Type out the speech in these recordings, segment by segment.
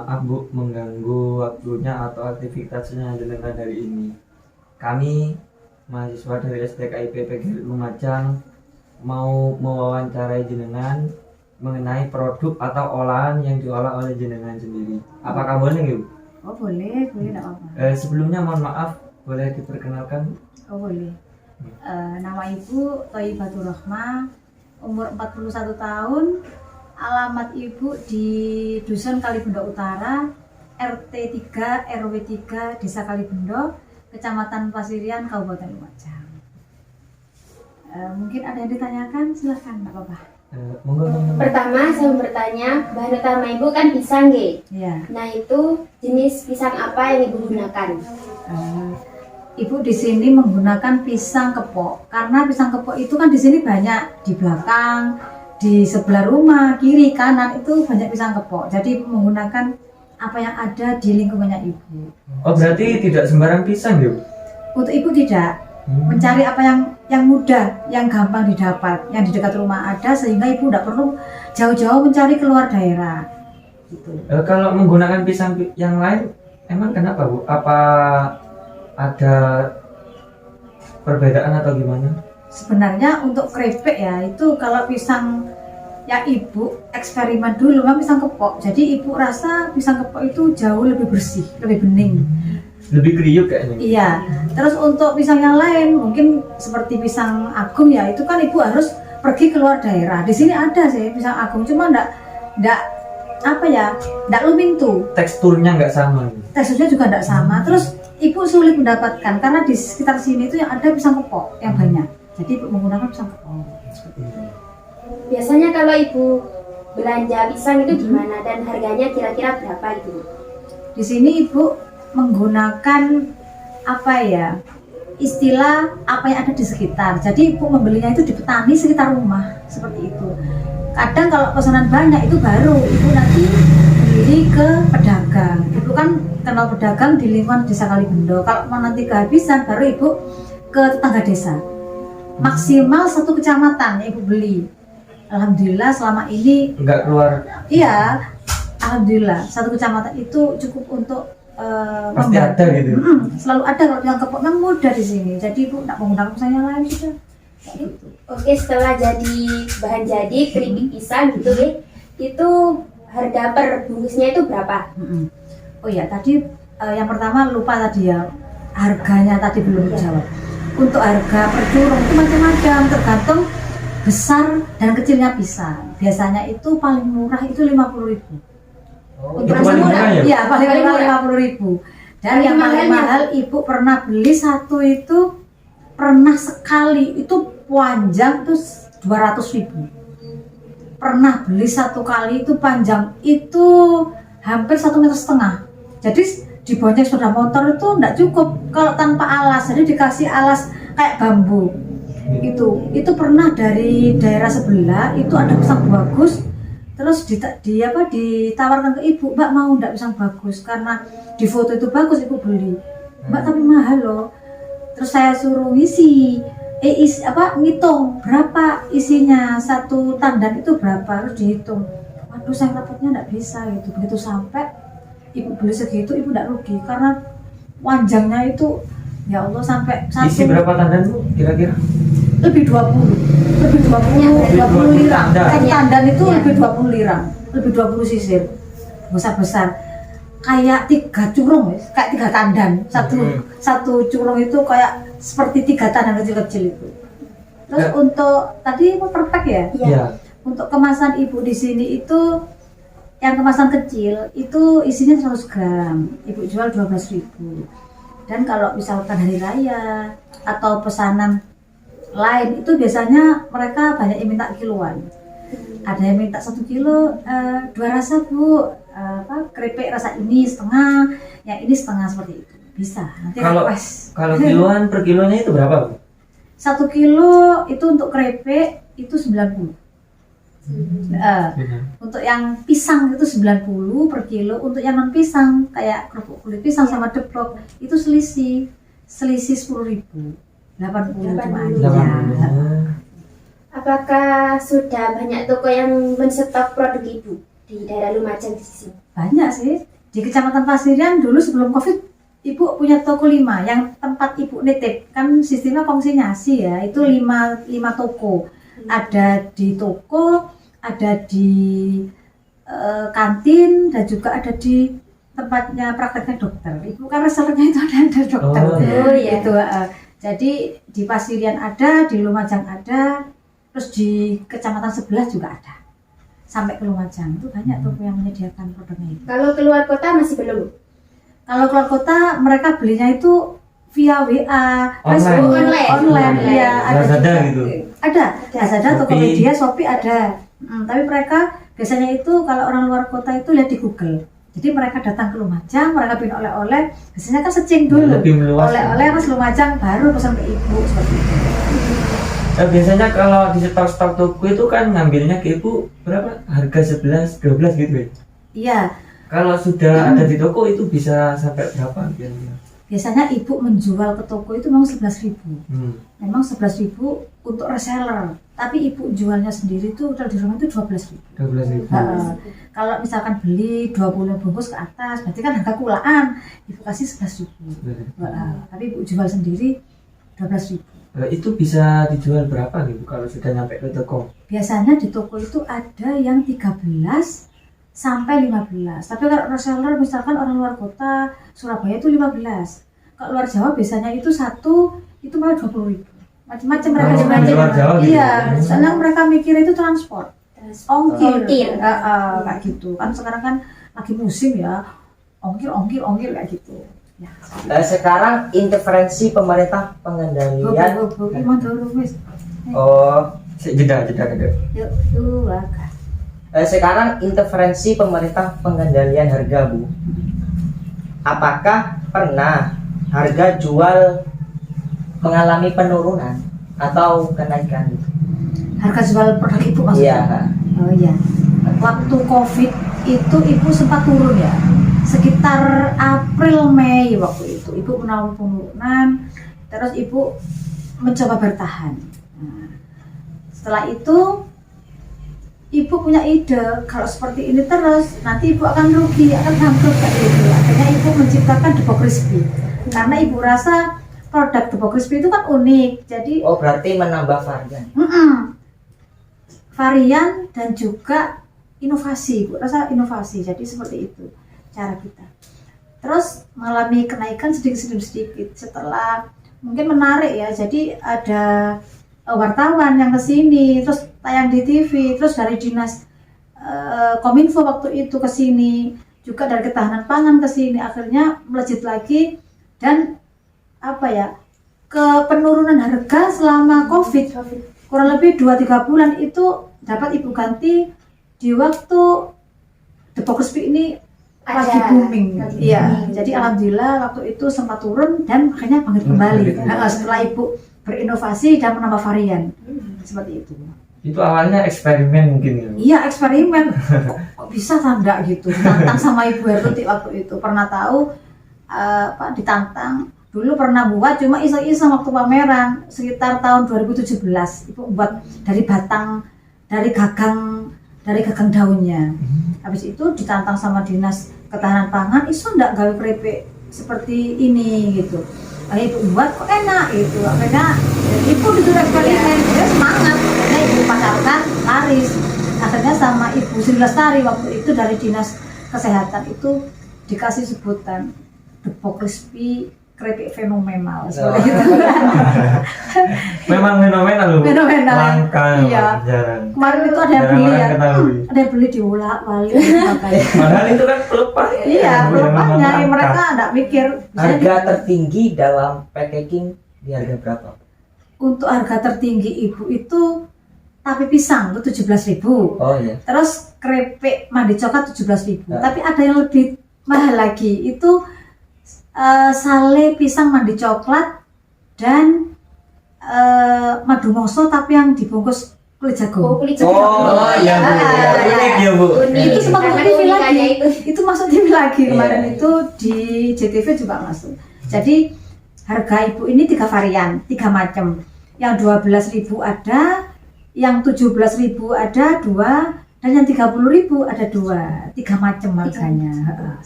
maaf Bu mengganggu waktunya atau aktivitasnya jenengan hari ini. Kami mahasiswa dari STKIP PGRI Lumajang mau mewawancarai jenengan mengenai produk atau olahan yang diolah oleh jenengan sendiri. Apakah boleh Bu? Oh boleh tidak apa-apa. Sebelumnya mohon maaf, boleh diperkenalkan? Oh boleh. Nama Ibu Thayyibatur Rahmah, umur 41 tahun, alamat Ibu di Dusun Kalibendo Utara, RT 3 RW 3 Desa Kalibendo, Kecamatan Pasirian, Kabupaten Lumajang. Mungkin ada yang ditanyakan, silahkan, nggak apa-apa. Pertama saya mau bertanya, bahan utama Ibu kan pisang ya? Ya. Nah itu jenis pisang apa yang Ibu gunakan? Ibu di sini menggunakan pisang kepok, karena pisang kepok itu kan di sini banyak, di belakang, di sebelah rumah, kiri, kanan itu banyak pisang kepok. Jadi Ibu menggunakan apa yang ada di lingkungannya Ibu. Oh berarti tidak sembarang pisang ya? Untuk Ibu tidak, mencari apa yang mudah, yang gampang didapat, yang di dekat rumah ada, sehingga Ibu tidak perlu jauh-jauh mencari keluar daerah. Gitu. Kalau menggunakan pisang yang lain, emang kenapa Bu? Apa ada perbedaan atau gimana? Sebenarnya untuk keripik ya, itu kalau pisang ya Ibu eksperimen dulu memang pisang kepok. Jadi Ibu rasa pisang kepok itu jauh lebih bersih, lebih bening. Lebih kriuk kayaknya. Iya. Terus untuk pisang yang lain mungkin seperti pisang agung ya, itu kan Ibu harus pergi keluar daerah. Di sini ada sih pisang agung, cuma enggak apa ya, enggak lumintu. Teksturnya nggak sama. Teksturnya juga enggak sama. Terus Ibu sulit mendapatkan karena di sekitar sini itu yang ada pisang kepok yang banyak. Jadi Ibu menggunakan pisang kepok. Seperti itu. Biasanya kalau Ibu belanja pisang itu gimana dan harganya kira-kira berapa itu? Di sini Ibu menggunakan apa ya, istilah apa yang ada di sekitar. Jadi Ibu membelinya itu di petani sekitar rumah, seperti itu. Kadang kalau pesanan banyak itu baru Ibu nanti beli ke pedagang. Ibu kan kenal pedagang di lingkungan Desa Kalibendo. Kalau mau nanti kehabisan baru Ibu ke tetangga desa. Maksimal satu kecamatan Ibu beli. Alhamdulillah selama ini Nggak keluar. iya, alhamdulillah satu kecamatan itu cukup untuk Pasti membantu. ada gitu. Selalu ada kalau yang kepok memang mudah di sini. Jadi Ibu tidak menggunakan pisang yang lain sudah. Gitu. Oke, setelah jadi bahan jadi keripik pisang gitu ya, itu harga per bungkusnya itu berapa? Oh ya, tadi yang pertama lupa tadi ya, harganya tadi belum dijawab. Untuk harga per curung itu macam-macam, tergantung besar dan kecilnya pisang. Biasanya itu paling murah itu 50.000. Itu paling murah ya? Iya, paling Paling murah murah. 50.000. Dan Paling yang paling mahalnya? mahal Ibu pernah beli satu itu, pernah sekali itu panjang itu 200.000. Pernah beli satu kali itu panjang itu hampir 1,5 meter. Jadi dibonceng sepeda motor itu enggak cukup kalau tanpa alas. Jadi dikasih alas kayak bambu. Itu pernah dari daerah sebelah itu ada pisang bagus. Terus ditawarkan ke Ibu, Mbak mau enggak pisang bagus karena di foto itu bagus, Ibu beli. Mbak tapi mahal loh. Terus saya suruh ngisi ngitung berapa isinya, satu tandan itu berapa, harus dihitung. Waduh, saya rapotnya enggak bisa gitu. Begitu sampai Ibu beli segitu, Ibu enggak rugi karena panjangnya itu ya Allah sampai satu. Isi berapa tandan Bu kira-kira? Lebih 20 lira. Satu tandan itu lebih 20 lira, lebih 20 sisir besar-besar kayak 3 curung, kayak 3 tandan. Satu curung itu kayak seperti 3 tandan kecil-kecil itu. Terus untuk tadi per pack ya? Iya. Untuk kemasan Ibu di sini itu yang kemasan kecil itu isinya 100 gram, Ibu jual 12.000. Dan kalau misalkan hari raya atau pesanan lain itu biasanya mereka banyak yang minta kiloan. Ada yang minta 1 kilo, 2 rasa Bu, keripik rasa ini setengah, yang ini setengah, seperti itu. Bisa. Nanti Kalau kiloan per kilonya itu berapa Bu? 1 kilo itu untuk keripik itu 90. Untuk yang pisang itu 90 per kilo. Untuk yang non pisang kayak kerupuk kulit pisang sama deplok itu selisih 10.000. 80 cuma aja. Apakah sudah banyak toko yang menstok produk Ibu di daerah Lumajang di sini? Banyak sih. di Kecamatan Pasirian dulu sebelum Covid, Ibu punya toko 5, yang tempat Ibu nitip kan sistemnya konsinyasi ya, itu 5 toko, ada di toko, ada di kantin, dan juga ada di tempatnya prakteknya dokter. Ibu kan resellernya itu ada dokter. Oh, iya. Itu, jadi di Pasirian ada, di Lumajang ada, terus di kecamatan sebelah juga ada. Sampai ke Lumajang itu banyak toko yang menyediakan produknya itu. Kalau keluar kota masih belum. Kalau keluar kota mereka belinya itu via WA, Facebook, Online. online, iya, ada Lazada juga. gitu. Ada, Lazada, Shopee. Tokopedia, Shopee ada. Tapi mereka biasanya itu kalau orang luar kota itu lihat di Google. Jadi mereka datang ke Lumajang, mereka bikin oleh-oleh, biasanya kan secing dulu. Lebih meluas. Oleh-oleh pas Lumajang baru pesan ke ibu seperti itu. Biasanya kalau di stok-stok toko itu kan ngambilnya ke ibu berapa? Harga 11, 12 gitu ya? Iya, Kalau sudah ada di toko itu bisa sampai berapa kira-kira? biasanya ibu menjual ke toko itu memang 11.000. Memang 11.000 untuk reseller. Tapi ibu jualnya sendiri itu kalau di rumah itu 12.000. 12.000. Kalau misalkan beli 20 bungkus ke atas, berarti kan harga kulaan. Ibu kasih 11.000. Tapi ibu jual sendiri 12.000. Itu bisa dijual berapa gitu kalau sudah nyampe ke toko? Biasanya di toko itu ada yang 13 sampai 15. Tapi kalau reseller misalkan orang luar kota, Surabaya itu 15. Kalau luar Jawa biasanya itu satu itu malah 20.000. Macam-macam mereka Oh, jual. luar Jawa gitu. Iya, soalnya mereka mikir itu transport. Ongkir. Ongkir. Kayak gitu. Kan sekarang kan lagi musim ya. Ongkir kayak gitu. Ya. Sekarang intervensi pemerintah pengendalian. Gimana dulu, Mas? Oh, Jeda. Yuk, Kak. sekarang intervensi pemerintah pengendalian harga, Bu. Apakah pernah harga jual mengalami penurunan atau kenaikan? Harga jual produk ibu maksudnya? Iya. Oh iya. Waktu Covid itu ibu sempat turun ya. Sekitar April Mei waktu itu ibu mengalami penurunan. Terus ibu mencoba bertahan. Nah, setelah itu ibu punya ide kalau seperti ini terus nanti ibu akan rugi, akan bangkrut kayak gitu. Akhirnya ibu menciptakan Depok Crispy. Karena ibu rasa produk Depok Crispy itu kan unik. Jadi Oh, berarti menambah varian. varian dan juga inovasi, ibu rasa inovasi. Jadi seperti itu cara kita. Terus mengalami kenaikan sedikit setelah mungkin menarik ya. Jadi ada wartawan yang kesini, terus tayang di TV, terus dari dinas Kominfo waktu itu kesini, juga dari ketahanan pangan kesini, akhirnya melejit lagi dan ke penurunan harga selama COVID. Kurang lebih 2-3 bulan itu dapat ibu ganti di waktu Depok Crispy ini lagi booming. Iya, jadi alhamdulillah waktu itu sempat turun dan akhirnya bangkit kembali. Setelah ibu berinovasi dan menambah varian. Seperti itu. Itu awalnya eksperimen mungkin ya? Iya, eksperimen. Kok bisa tanda gitu? Ditantang sama Ibu Hertuti waktu itu. Pernah tahu ditantang. Dulu pernah buat cuma iseng-iseng waktu pameran sekitar tahun 2017. Ibu buat dari batang, dari gagang daunnya. Habis itu ditantang sama dinas ketahanan pangan, iso ndak gawe keripik seperti ini gitu. Ibu buat kok enak gitu. Akhirnya ibu disuruh eksperimen, dia semangat. Akhirnya ibu pasarkan laris. Akhirnya sama Ibu Sri Lestari waktu itu dari dinas kesehatan itu dikasih sebutan Depok Crispy keripik fenomenal seperti itu. Memang fenomenal loh. Fenomenal. Langka, Iya. jarang. Kemarin itu ada yang Jarang beli orang ya. ketahui. Ada yang beli di Wali makanya. Padahal itu kan pelepah. Iya, pelepahnya Memang mereka langka. enggak mikir. Harga tertinggi dalam packaging di harga berapa? Untuk harga tertinggi ibu itu tape pisang itu 17.000. Oh iya. Terus keripik mandi coklat 17.000. Ya. Tapi ada yang lebih mahal lagi. Itu sale pisang mandi coklat dan madu moso tapi yang dibungkus kulit jagung. Kulit Oh, iya, Bu. Unik ya, Bu. Itu sempat Karena TV lagi. keunikannya Itu masuk TV lagi kemarin Iya. itu di JTV juga masuk. Jadi harga ibu ini 3 varian, 3 macam. Yang 12.000 ada, yang 17.000 ada 2, Dan yang 30.000 ada 3 macam harganya.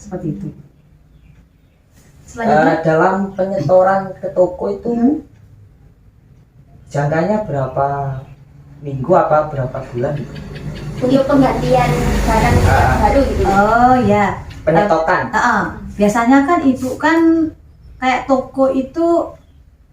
Seperti itu. Selanjutnya Dalam penyetoran ke toko itu jangkanya berapa minggu apa berapa bulan? Untuk penggantian barang baru gitu. oh ya. Penyetokan. Biasanya kan ibu kan kayak toko itu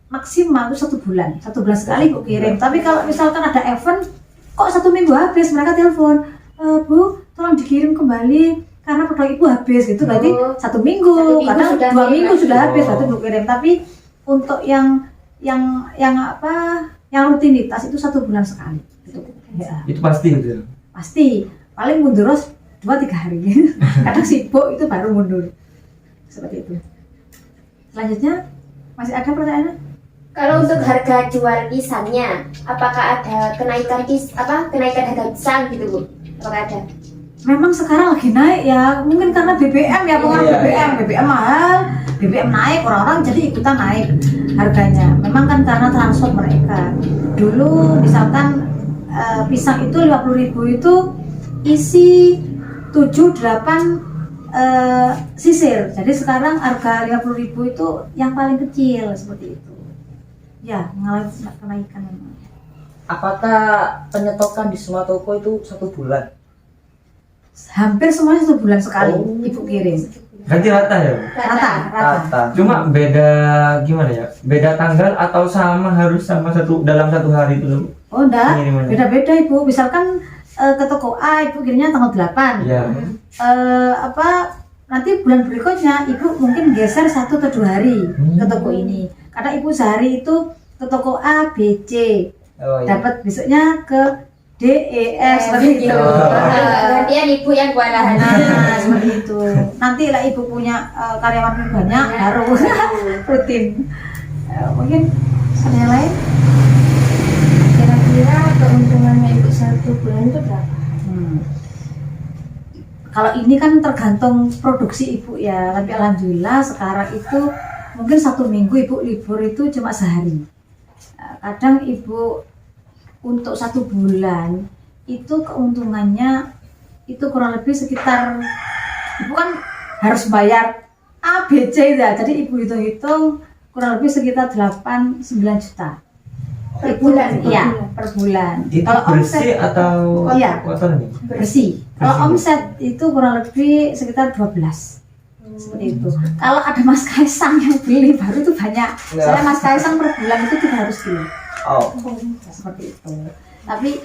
maksimal itu 1 bulan, 1 bulan sekali ibu kirim. Tapi kalau misalkan ada event, kok 1 minggu habis, mereka telepon, Bu, tolong dikirim kembali karena produk ibu habis gitu. Berarti 1 minggu, kadang 2 minggu sudah habis, berarti ibu kirim. Tapi untuk yang rutinitas itu 1 bulan sekali. Gitu. Ya. Itu pasti gitu. Pasti paling mundur 2-3 hari. Kadang sibuk itu baru mundur. Seperti itu. Selanjutnya masih ada pertanyaan? Kalau untuk harga jual pisangnya, apakah ada kenaikan harga pisang gitu Bu? Apakah ada? Memang sekarang lagi naik ya, mungkin karena BBM ya, pengaruh BBM mahal, BBM naik, orang-orang jadi ikutan naik harganya. Memang kan karena transport mereka. Dulu misalkan pisang itu 50.000 itu isi 7-8 sisir. Jadi sekarang harga 50.000 itu yang paling kecil seperti itu. Ya, mengalami kenaikan memang. Apakah penyetokan di semua toko itu 1 bulan? Hampir semuanya 1 bulan sekali ibu kirim. Ganti rata ya. Rata. Cuma beda gimana ya? Beda tanggal atau harus sama dalam 1 hari itu? Oh enggak, Pengirimannya. beda-beda ibu. Misalkan ke toko A ibu kirimnya tanggal 8. Iya. Nanti bulan berikutnya ibu mungkin geser 1 atau 2 hari ke toko ini. Karena ibu sehari itu ke toko A, B, C. Oh, iya. Dapat besoknya ke D, E, F seperti itu. Gantian ibu yang kewalahan. Nah, seperti itu. Nanti lah ibu punya karyawan banyak baru rutin. Mungkin ada yang lain? Kira-kira keuntungannya ibu 1 bulan itu berapa? Kalau ini kan tergantung produksi ibu ya. Tapi alhamdulillah sekarang itu mungkin 1 minggu ibu libur itu cuma sehari. Kadang ibu untuk 1 bulan itu keuntungannya itu kurang lebih sekitar, ibu kan harus bayar A, B, C ya. Jadi ibu hitung-hitung kurang lebih sekitar 8-9 juta Per bulan? Iya, per bulan. Itu Kalau bersih omset atau Iya. kotor nih? bersih. Kalau omset itu kurang lebih sekitar 12. Seperti itu. Kalau ada Mas Kaisang yang beli baru itu banyak. Soalnya Mas Kaisang per bulan itu 300 kilo. Oh, Seperti itu. Tapi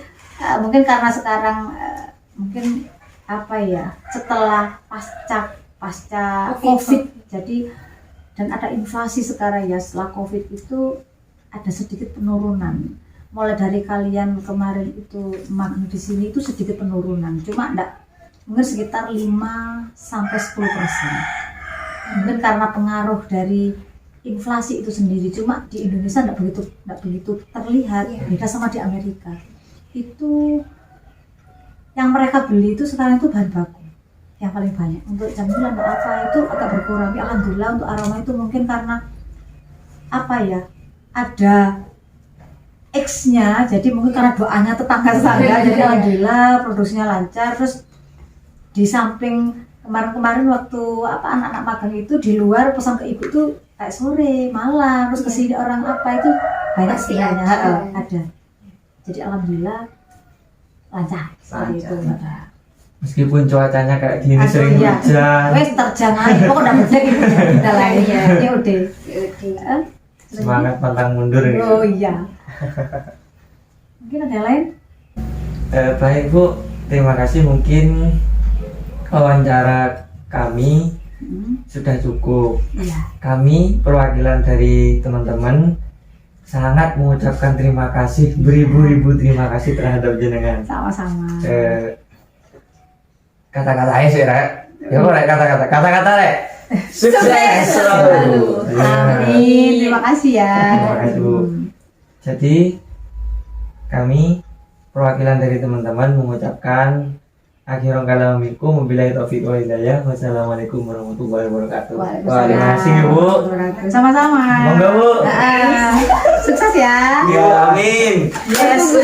mungkin karena sekarang mungkin setelah pasca COVID, jadi dan ada inflasi sekarang ya, setelah COVID itu ada sedikit penurunan. Mulai dari kalian kemarin itu magang di sini itu sedikit penurunan, cuma mungkin sekitar 5-10%. Mungkin karena pengaruh dari inflasi itu sendiri, cuma di Indonesia tidak begitu terlihat. Beda sama di Amerika. Itu yang mereka beli itu sekarang itu bahan baku yang paling banyak. Untuk camilan atau apa itu agak berkurang. Alhamdulillah untuk aroma itu mungkin karena ada X-nya, jadi mungkin karena doanya tetangga-tetangga, jadi alhamdulillah produksinya lancar. Terus di samping kemarin waktu anak-anak magang itu di luar pesan ke ibu tuh kayak sore, malam, terus kesini orang itu banyak Pasti sekali ada. ada. Jadi alhamdulillah lancar seperti itu. Meskipun cuacanya kayak gini sering Iya. hujan, Wes terjang aja, pokoknya udah beda gitu kita lain ya. Ya udah. semangat pantang mundur nih. Oh iya. Mungkin ada yang lain? Baik Bu, terima kasih. Mungkin wawancara kami sudah cukup. Iya. Kami perwakilan dari teman-teman sangat mengucapkan terima kasih, beribu-ribu terima kasih terhadap jenengan. Sama-sama. Kata-katanya sih Rek. Ya Rek, kata-kata Rek. Sukses selalu. Amin. Terima kasih ya. Terima kasih Bu. Jadi kami perwakilan dari teman-teman mengucapkan akhirul kalam minkum wabillahi taufiq wal hidayah. Wassalamualaikum warahmatullahi wabarakatuh. Terima kasih Bu. Sama-sama. Monggo Bu. Sukses ya. Ya, amin. Yes.